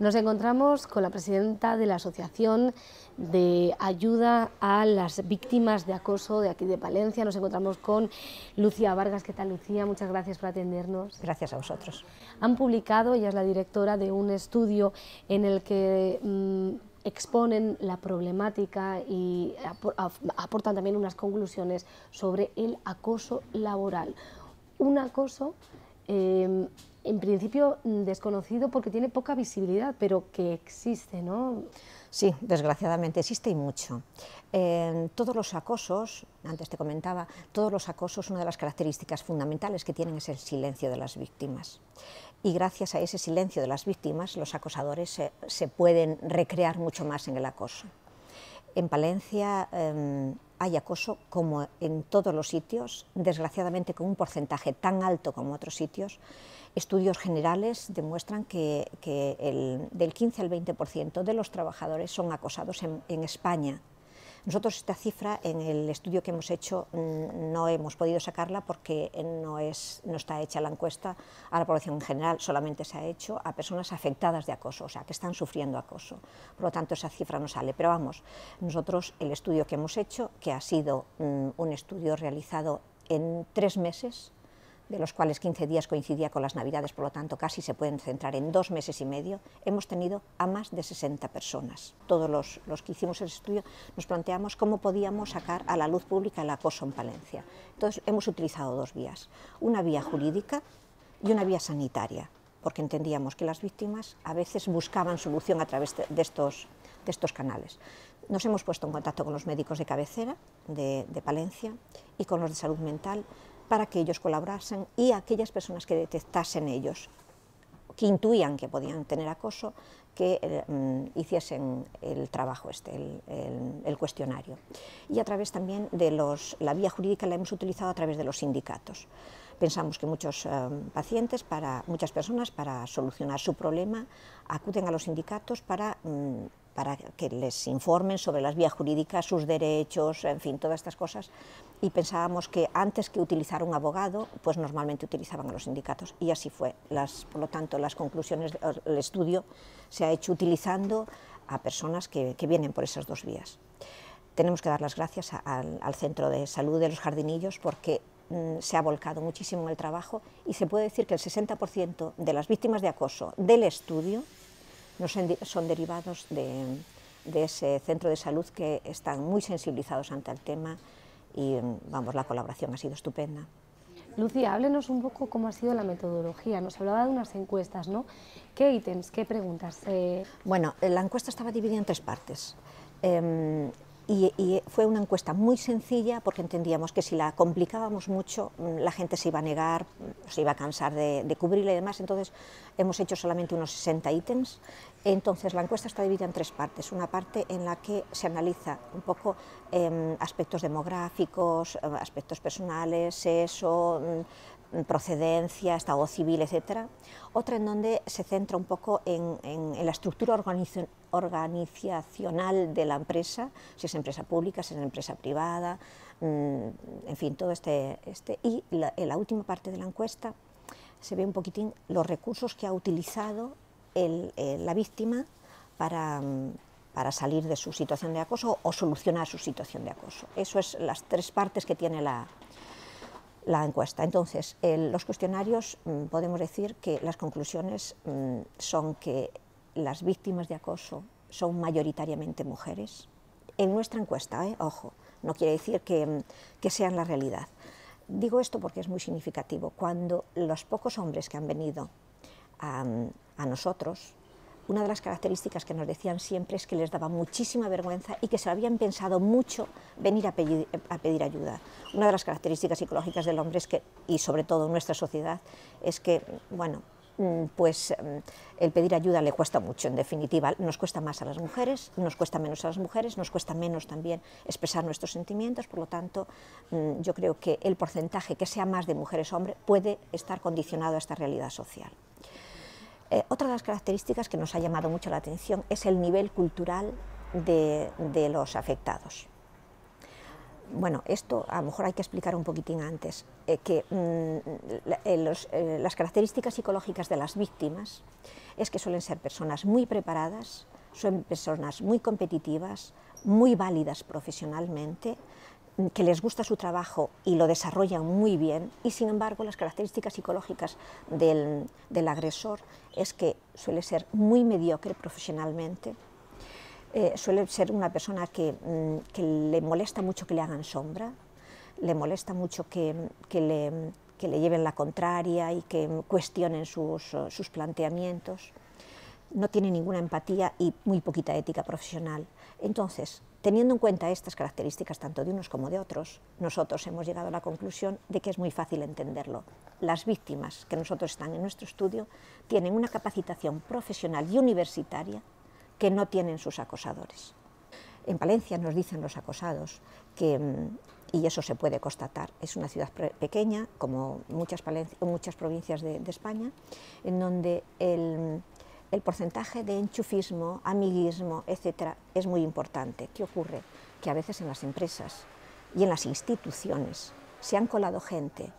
Nos encontramos con la presidenta de la Asociación de Ayuda a las Víctimas de Acoso de aquí de Palencia. Nos encontramos con Lucía Vargas. ¿Qué tal, Lucía? Muchas gracias por atendernos. Gracias a vosotros. Han publicado, ella es la directora de un estudio en el que exponen la problemática y aportan también unas conclusiones sobre el acoso laboral. Un acoso en principio desconocido porque tiene poca visibilidad, pero que existe, ¿no? Sí, desgraciadamente existe y mucho. Todos los acosos, antes te comentaba, todos los acosos, una de las características fundamentales que tienen es el silencio de las víctimas. Y gracias a ese silencio de las víctimas, los acosadores se pueden recrear mucho más en el acoso. En Palencia hay acoso como en todos los sitios, desgraciadamente con un porcentaje tan alto como otros sitios. Estudios generales demuestran que del 15 al 20% de los trabajadores son acosados en España. Nosotros esta cifra en el estudio que hemos hecho no hemos podido sacarla porque no está hecha la encuesta a la población en general, solamente se ha hecho a personas afectadas de acoso, o sea, que están sufriendo acoso. Por lo tanto, esa cifra no sale. Pero vamos, nosotros el estudio que hemos hecho, que ha sido un estudio realizado en 3 meses, de los cuales 15 días coincidía con las Navidades, por lo tanto casi se pueden centrar en 2 meses y medio, hemos tenido a más de 60 personas. Todos los que hicimos el estudio nos planteamos cómo podíamos sacar a la luz pública el acoso en Palencia. Entonces hemos utilizado 2 vías, una vía jurídica y una vía sanitaria, porque entendíamos que las víctimas a veces buscaban solución a través de estos canales. Nos hemos puesto en contacto con los médicos de cabecera de Palencia y con los de salud mental, para que ellos colaborasen y aquellas personas que detectasen ellos, que intuían que podían tener acoso, que hiciesen el trabajo el cuestionario. Y a través también de la vía jurídica la hemos utilizado a través de los sindicatos. Pensamos que muchos pacientes, muchas personas, para solucionar su problema, acuden a los sindicatos para que les informen sobre las vías jurídicas, sus derechos, en fin, todas estas cosas, y pensábamos que antes que utilizar un abogado, pues normalmente utilizaban a los sindicatos, y así fue. Por lo tanto, las conclusiones del estudio se ha hecho utilizando a personas que vienen por esas 2 vías. Tenemos que dar las gracias al Centro de Salud de los Jardinillos porque se ha volcado muchísimo en el trabajo y se puede decir que el 60% de las víctimas de acoso del estudio son derivados de ese centro de salud, que están muy sensibilizados ante el tema y vamos, la colaboración ha sido estupenda. Lucía, háblenos un poco cómo ha sido la metodología. Nos hablaba de unas encuestas, ¿no? ¿Qué ítems, qué preguntas? Bueno, la encuesta estaba dividida en 3 partes. Y fue una encuesta muy sencilla porque entendíamos que si la complicábamos mucho la gente se iba a negar, se iba a cansar de cubrirla y demás, entonces hemos hecho solamente unos 60 ítems. Entonces la encuesta está dividida en 3 partes, una parte en la que se analiza un poco aspectos demográficos, aspectos personales, sexo, procedencia, estado civil, etcétera. Otra en donde se centra un poco en la estructura organizacional de la empresa, si es empresa pública, si es empresa privada, en fin, todo y en la última parte de la encuesta se ve un poquitín los recursos que ha utilizado la víctima para salir de su situación de acoso o solucionar su situación de acoso. Eso es las 3 partes que tiene la encuesta. Entonces, los cuestionarios, podemos decir que las conclusiones son que las víctimas de acoso son mayoritariamente mujeres. En nuestra encuesta, ojo, no quiere decir que sean la realidad. Digo esto porque es muy significativo. Cuando los pocos hombres que han venido a nosotros, una de las características que nos decían siempre es que les daba muchísima vergüenza y que se habían pensado mucho venir a pedir ayuda. Una de las características psicológicas del hombre es que, y sobre todo en nuestra sociedad, es que, bueno, pues el pedir ayuda le cuesta mucho, en definitiva, nos cuesta más a las mujeres, nos cuesta menos a las mujeres, nos cuesta menos también expresar nuestros sentimientos, por lo tanto, yo creo que el porcentaje que sea más de mujeres-hombres puede estar condicionado a esta realidad social. Otra de las características que nos ha llamado mucho la atención es el nivel cultural de los afectados. Bueno, esto a lo mejor hay que explicar un poquitín antes, que las características psicológicas de las víctimas es que suelen ser personas muy preparadas, son personas muy competitivas, muy válidas profesionalmente, que les gusta su trabajo y lo desarrollan muy bien, y sin embargo las características psicológicas del agresor es que suele ser muy mediocre profesionalmente, suele ser una persona que le molesta mucho que le hagan sombra, le molesta mucho que le lleven la contraria y que cuestionen sus planteamientos, no tiene ninguna empatía y muy poquita ética profesional. Entonces, teniendo en cuenta estas características tanto de unos como de otros, nosotros hemos llegado a la conclusión de que es muy fácil entenderlo. Las víctimas que nosotros están en nuestro estudio tienen una capacitación profesional y universitaria que no tienen sus acosadores. En Palencia nos dicen los acosados que, y eso se puede constatar, es una ciudad pequeña, como muchas provincias de España, en donde el porcentaje de enchufismo, amiguismo, etcétera, es muy importante. ¿Qué ocurre? Que a veces en las empresas y en las instituciones se han colado gente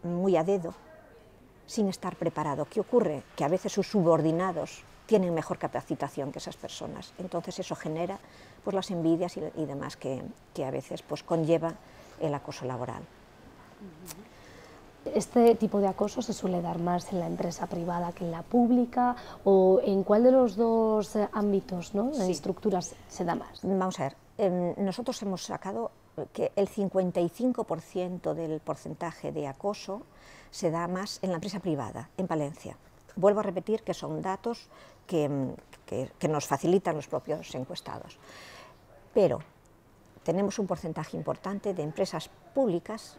muy a dedo, sin estar preparado. ¿Qué ocurre? Que a veces sus subordinados tienen mejor capacitación que esas personas. Entonces eso genera pues, las envidias y demás que a veces pues, conlleva el acoso laboral. ¿Este tipo de acoso se suele dar más en la empresa privada que en la pública? ¿O en cuál de los dos ámbitos, ¿no? Sí. Estructuras se da más? Vamos a ver, nosotros hemos sacado que el 55% del porcentaje de acoso se da más en la empresa privada, en Palencia. Vuelvo a repetir que son datos que nos facilitan los propios encuestados. Pero tenemos un porcentaje importante de empresas públicas,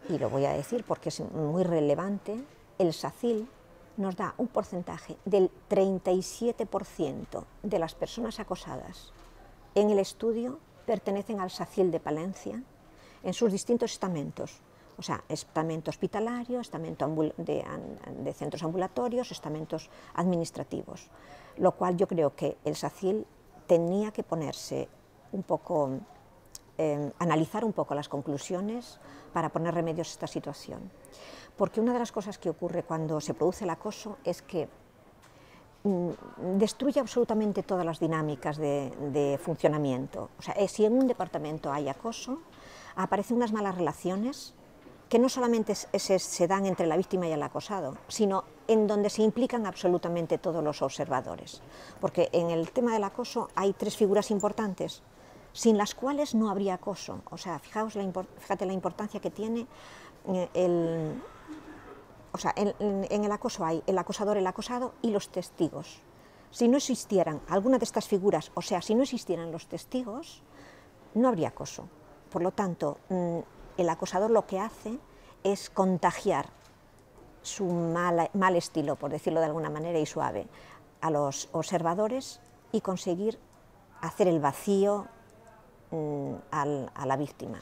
y lo voy a decir porque es muy relevante. El SACIL nos da un porcentaje del 37% de las personas acosadas en el estudio pertenecen al SACIL de Palencia en sus distintos estamentos. O sea, estamento hospitalario, estamento de centros ambulatorios, estamentos administrativos. Lo cual yo creo que el SACIL tenía que ponerse un poco, analizar un poco las conclusiones para poner remedios a esta situación. Porque una de las cosas que ocurre cuando se produce el acoso es que destruye absolutamente todas las dinámicas de funcionamiento. O sea, si en un departamento hay acoso, aparecen unas malas relaciones que no solamente se dan entre la víctima y el acosado, sino en donde se implican absolutamente todos los observadores. Porque en el tema del acoso hay tres figuras importantes, sin las cuales no habría acoso. O sea, fíjate la importancia que tiene en el acoso hay el acosador, el acosado y los testigos. Si no existieran alguna de estas figuras, o sea, si no existieran los testigos, no habría acoso. Por lo tanto, el acosador lo que hace es contagiar su mal estilo, por decirlo de alguna manera y suave, a los observadores y conseguir hacer el vacío a la víctima.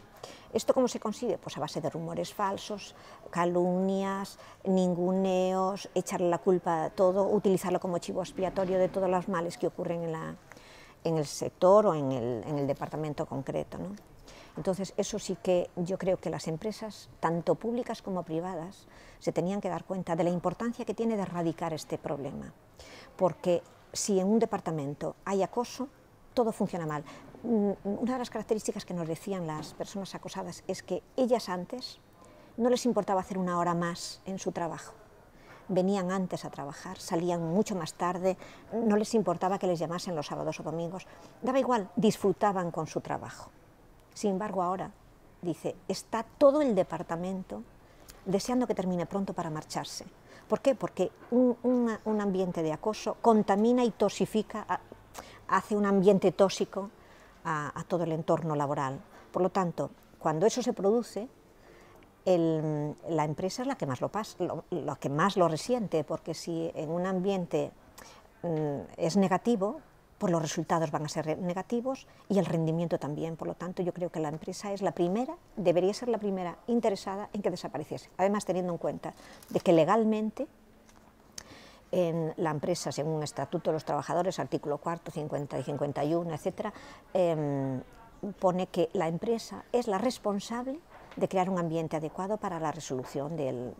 ¿Esto cómo se consigue? Pues a base de rumores falsos, calumnias, ninguneos, echarle la culpa a todo, utilizarlo como chivo expiatorio de todos los males que ocurren en el sector o en el departamento concreto, ¿no? Entonces, eso sí que yo creo que las empresas, tanto públicas como privadas, se tenían que dar cuenta de la importancia que tiene de erradicar este problema. Porque si en un departamento hay acoso, todo funciona mal. Una de las características que nos decían las personas acosadas es que ellas antes no les importaba hacer una hora más en su trabajo. Venían antes a trabajar, salían mucho más tarde, no les importaba que les llamasen los sábados o domingos, daba igual, disfrutaban con su trabajo. Sin embargo, ahora, dice, está todo el departamento deseando que termine pronto para marcharse. ¿Por qué? Porque un ambiente de acoso contamina y tosifica, hace un ambiente tóxico a todo el entorno laboral. Por lo tanto, cuando eso se produce, la empresa es la que más lo que más lo resiente, porque si en un ambiente es negativo, pues los resultados van a ser negativos y el rendimiento también. Por lo tanto, yo creo que la empresa es la primera, debería ser la primera interesada en que desapareciese. Además, teniendo en cuenta de que legalmente en la empresa, según el Estatuto de los Trabajadores, artículo 4, 50 y 51, etcétera, pone que la empresa es la responsable de crear un ambiente adecuado para la resolución del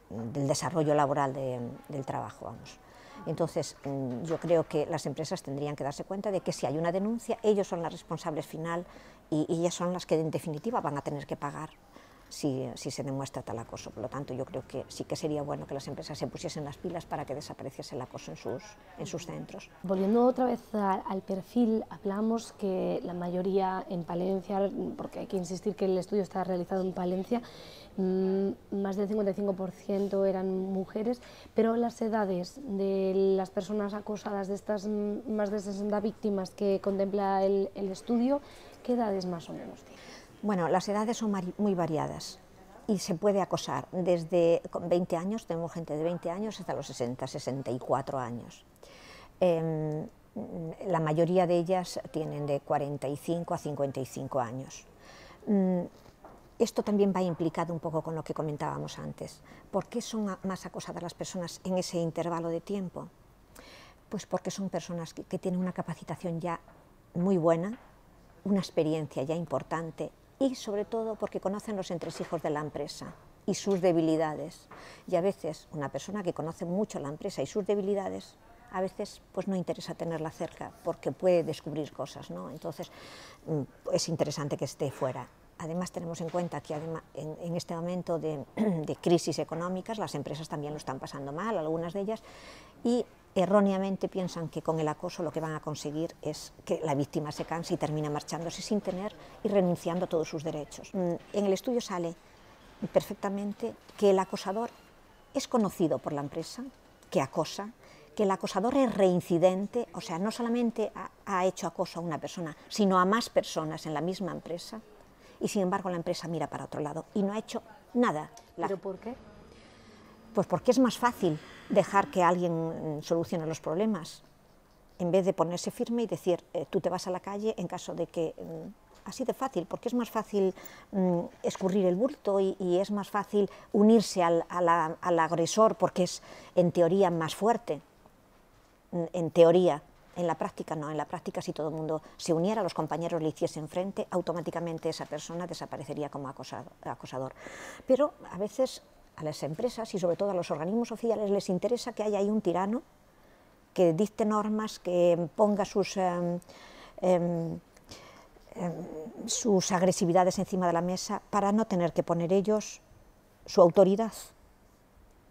desarrollo laboral del trabajo, vamos. Entonces, yo creo que las empresas tendrían que darse cuenta de que si hay una denuncia, ellos son las responsables final y ellas son las que en definitiva van a tener que pagar si se demuestra tal acoso. Por lo tanto, yo creo que sí que sería bueno que las empresas se pusiesen las pilas para que desapareciese el acoso en sus centros. Volviendo otra vez al perfil, hablamos que la mayoría en Palencia, porque hay que insistir que el estudio está realizado en Palencia, más del 55% eran mujeres, pero las edades de las personas acosadas, de estas más de 60 víctimas que contempla el estudio, ¿qué edades más o menos tienen? Bueno, las edades son muy variadas y se puede acosar desde 20 años, tenemos gente de 20 años, hasta los 60, 64 años. La mayoría de ellas tienen de 45 a 55 años. Esto también va implicado un poco con lo que comentábamos antes. ¿Por qué son más acosadas las personas en ese intervalo de tiempo? Pues porque son personas que tienen una capacitación ya muy buena, una experiencia ya importante y sobre todo porque conocen los entresijos de la empresa y sus debilidades. Y a veces una persona que conoce mucho la empresa y sus debilidades, a veces pues no interesa tenerla cerca porque puede descubrir cosas, ¿no? Entonces es interesante que esté fuera. Además tenemos en cuenta que en este momento de crisis económicas las empresas también lo están pasando mal, algunas de ellas, y erróneamente piensan que con el acoso lo que van a conseguir es que la víctima se canse y termina marchándose sin tener y renunciando a todos sus derechos. En el estudio sale perfectamente que el acosador es conocido por la empresa, que acosa, que el acosador es reincidente, o sea, no solamente ha hecho acoso a una persona, sino a más personas en la misma empresa, y sin embargo la empresa mira para otro lado y no ha hecho nada. ¿Pero por qué? Pues porque es más fácil dejar que alguien solucione los problemas, en vez de ponerse firme y decir, tú te vas a la calle en caso de que... Así de fácil, porque es más fácil escurrir el bulto y es más fácil unirse al agresor porque es en teoría más fuerte, en teoría. En la práctica no, en la práctica si todo el mundo se uniera, los compañeros le hiciesen frente, automáticamente esa persona desaparecería como acosador. Pero a veces a las empresas y sobre todo a los organismos oficiales les interesa que haya ahí un tirano que dicte normas, que ponga sus agresividades encima de la mesa para no tener que poner ellos su autoridad.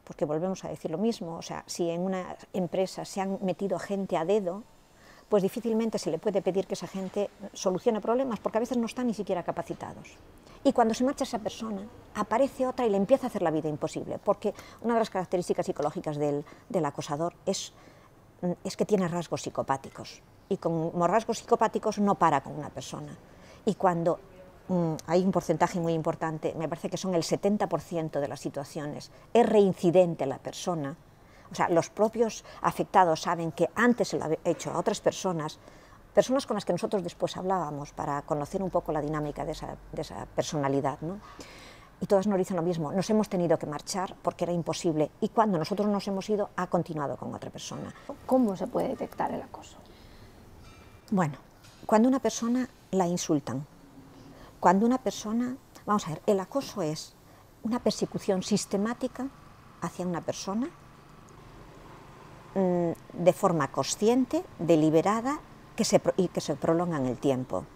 Porque volvemos a decir lo mismo, o sea, si en una empresa se han metido gente a dedo, pues difícilmente se le puede pedir que esa gente solucione problemas, porque a veces no están ni siquiera capacitados. Y cuando se marcha esa persona, aparece otra y le empieza a hacer la vida imposible, porque una de las características psicológicas del acosador es que tiene rasgos psicopáticos, y como rasgos psicopáticos no para con una persona. Y cuando hay un porcentaje muy importante, me parece que son el 70% de las situaciones, es reincidente la persona. O sea, los propios afectados saben que antes se lo ha hecho a otras personas con las que nosotros después hablábamos para conocer un poco la dinámica de esa personalidad, ¿no? Y todas nos dicen lo mismo, nos hemos tenido que marchar porque era imposible y cuando nosotros nos hemos ido ha continuado con otra persona. ¿Cómo se puede detectar el acoso? Bueno, cuando una persona la insultan, cuando una persona, vamos a ver, el acoso es una persecución sistemática hacia una persona de forma consciente, deliberada y que se prolonga en el tiempo.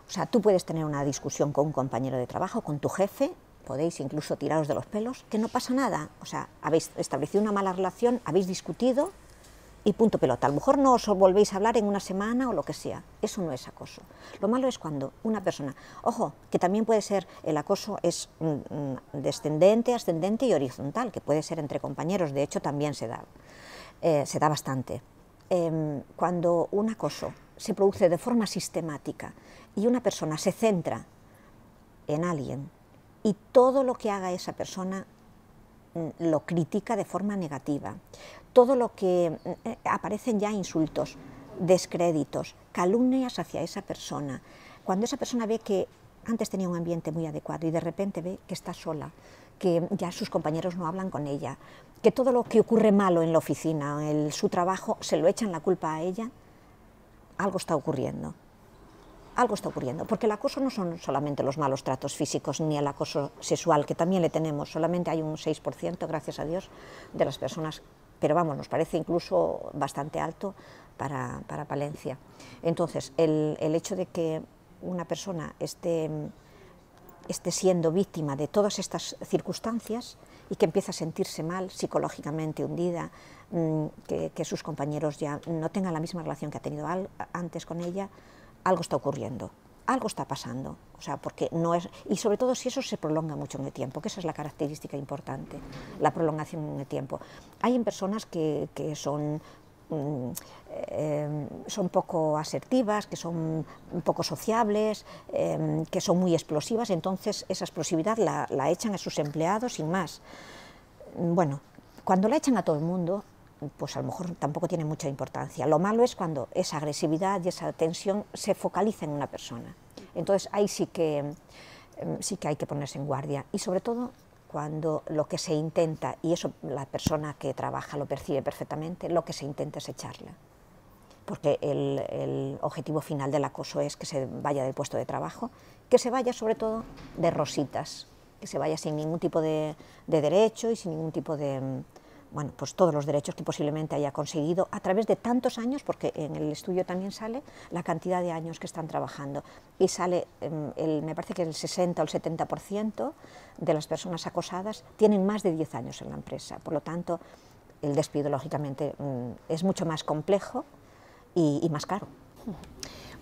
O sea, tú puedes tener una discusión con un compañero de trabajo, con tu jefe, podéis incluso tiraros de los pelos, que no pasa nada. O sea, habéis establecido una mala relación, habéis discutido y punto pelota. A lo mejor no os volvéis a hablar en una semana o lo que sea. Eso no es acoso. Lo malo es cuando una persona... Ojo, que también puede ser, el acoso es descendente, ascendente y horizontal, que puede ser entre compañeros, de hecho también se da bastante. Cuando un acoso se produce de forma sistemática y una persona se centra en alguien y todo lo que haga esa persona lo critica de forma negativa, todo lo que aparecen ya insultos, descréditos, calumnias hacia esa persona, cuando esa persona ve que antes tenía un ambiente muy adecuado y de repente ve que está sola, que ya sus compañeros no hablan con ella, que todo lo que ocurre malo en la oficina, en su trabajo, se lo echan la culpa a ella, algo está ocurriendo. algo está ocurriendo, porque el acoso no son solamente los malos tratos físicos ni el acoso sexual, que también le tenemos, solamente hay un 6%, gracias a Dios, de las personas, pero vamos, nos parece incluso bastante alto para Palencia. Entonces, el hecho de que una persona esté siendo víctima de todas estas circunstancias y que empieza a sentirse mal, psicológicamente hundida, que sus compañeros ya no tengan la misma relación que ha tenido antes con ella, algo está ocurriendo, algo está pasando, o sea, porque no es, y sobre todo si eso se prolonga mucho en el tiempo, que esa es la característica importante, la prolongación en el tiempo. Hay personas que son poco asertivas, que son poco sociables, que son muy explosivas, entonces esa explosividad la echan a sus empleados sin más. Bueno, cuando la echan a todo el mundo, pues a lo mejor tampoco tiene mucha importancia. Lo malo es cuando esa agresividad y esa tensión se focaliza en una persona. Entonces ahí sí que hay que ponerse en guardia, y sobre todo cuando lo que se intenta, y eso la persona que trabaja lo percibe perfectamente, lo que se intenta es echarla. Porque el objetivo final del acoso es que se vaya del puesto de trabajo, que se vaya sobre todo de rositas, que se vaya sin ningún tipo de derecho y sin ningún tipo de, bueno, pues todos los derechos que posiblemente haya conseguido a través de tantos años, porque en el estudio también sale la cantidad de años que están trabajando, y sale, me parece que el 60 o el 70% de las personas acosadas tienen más de 10 años en la empresa, por lo tanto el despido lógicamente es mucho más complejo y más caro.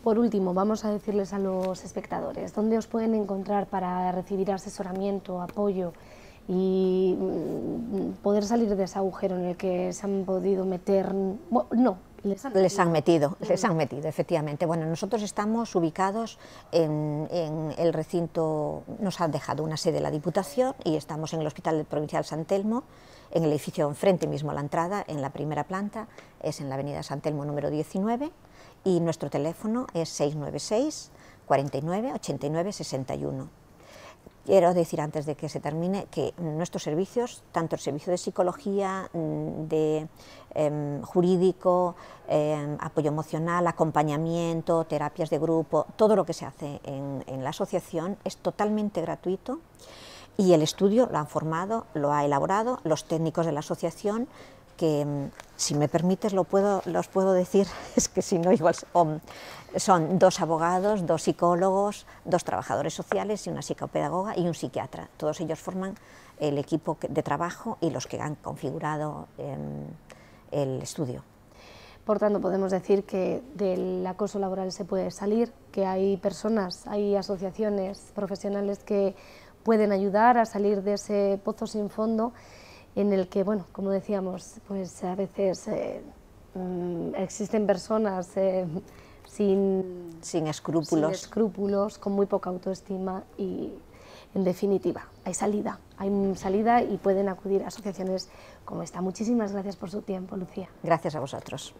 Por último, vamos a decirles a los espectadores, ¿dónde os pueden encontrar para recibir asesoramiento, apoyo y poder salir de ese agujero en el que se han podido meter? Bueno, no, les han metido, efectivamente. Bueno, nosotros estamos ubicados en el recinto, nos han dejado una sede de la Diputación, y estamos en el Hospital Provincial San Telmo, en el edificio enfrente mismo a la entrada, en la primera planta, es en la avenida San Telmo número 19, y nuestro teléfono es 696 49 89 61. Quiero decir, antes de que se termine, que nuestros servicios, tanto el servicio de psicología, de jurídico, apoyo emocional, acompañamiento, terapias de grupo, todo lo que se hace en la asociación es totalmente gratuito, y el estudio lo han formado, lo ha elaborado los técnicos de la asociación, que, si me permites, los puedo decir, es que si no igual son 2 abogados, 2 psicólogos, 2 trabajadores sociales y una psicopedagoga y un psiquiatra. Todos ellos forman el equipo de trabajo y los que han configurado el estudio. Por tanto, podemos decir que del acoso laboral se puede salir, que hay personas, hay asociaciones profesionales que pueden ayudar a salir de ese pozo sin fondo, en el que, bueno, como decíamos, pues a veces existen personas sin escrúpulos, con muy poca autoestima, y en definitiva hay salida y pueden acudir a asociaciones como esta. Muchísimas gracias por su tiempo, Lucía. Gracias a vosotros.